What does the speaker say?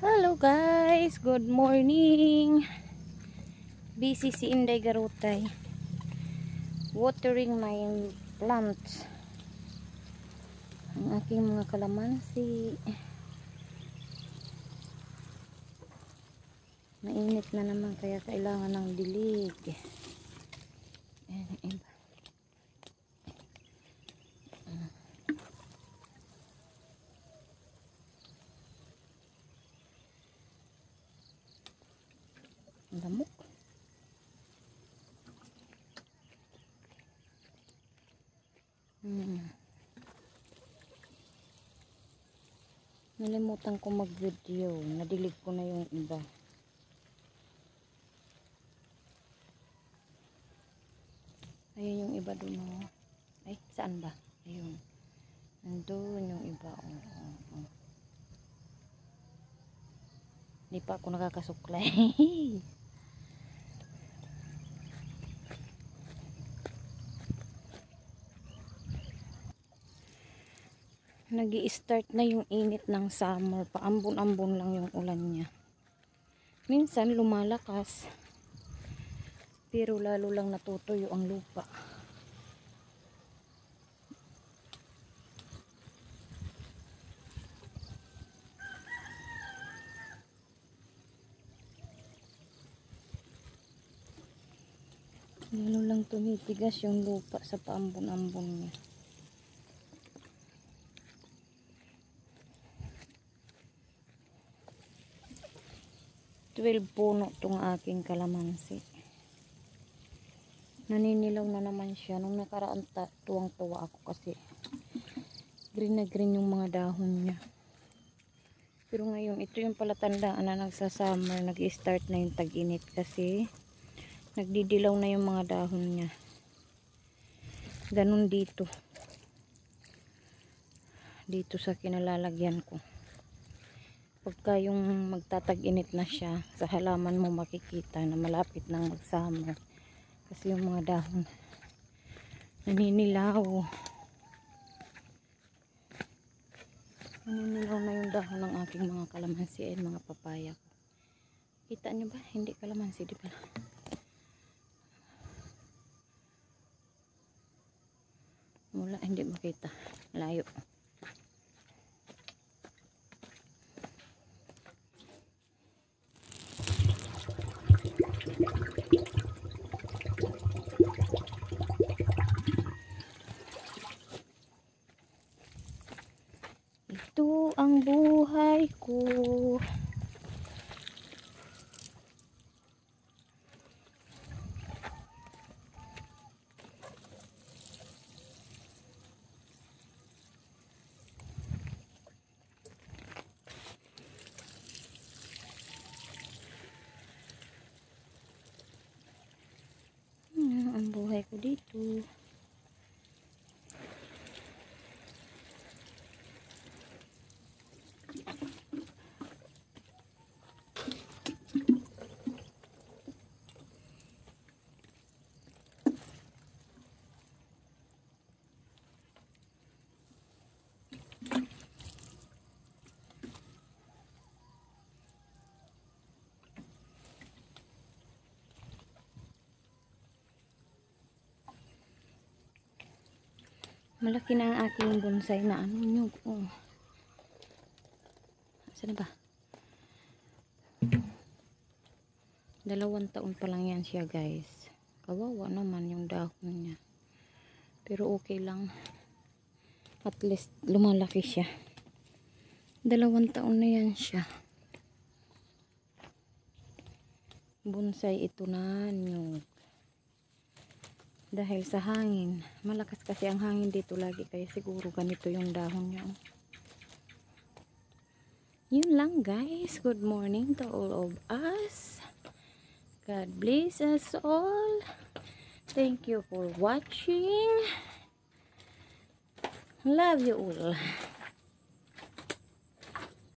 Hello guys, good morning. Busy si Inday Garutay watering my plants. Ang aking mga kalamansi. Mainit na naman kaya kailangan ng dilig. Ayan ang iba. Ang lamok. Nalimutan ko mag-video. Nadilig ko na yung iba. Ayun yung iba doon. Oh. Ay, saan ba? Ayun. Nandun yung iba. Oh. Hindi pa ako nakakasuklay. Nag-i-start na yung init ng summer. Paambon-ambon lang yung ulan niya. Minsan lumalakas. Pero lalo lang natutuyo ang lupa. Lalo lang tumitigas yung lupa sa paambon-ambon niya. Puno tong aking kalamansi. Naninilaw na naman siya. Nung nakaraan tuwang-tuwa ako kasi green na green yung mga dahon niya. Pero ngayon ito yung palatandaan na nagsa-summer, nag-i-start na yung tag-init kasi nagdidilaw na yung mga dahon niya. Ganun dito. Dito sa kinalalagyan ko. Pagka yung magtatag-init na siya, sa halaman mo makikita na malapit nang mag-summer. Kasi yung mga dahon naninilaw. Naninilaw na yung dahon ng aking mga kalamansi at mga papaya ko. Kita nyo ba? Hindi kalamansi, di pala. Wala, hindi makita. Layo. Ito ang buhay ko. Ang buhay ko dito. Malaki na ang aking bonsai na ano nyo. Oh. Saan ba? 2 taon pa lang yan siya guys. Kawawa naman yung dahon niya. Pero okay lang. At least lumalaki siya. 2 taon na yan siya. Bonsai ito na nyo. Dahil sa hangin. Malakas kasi ang hangin dito lagi. Kaya siguro ganito yung dahon niya. Yun lang guys. Good morning to all of us. God bless us all. Thank you for watching. Love you all.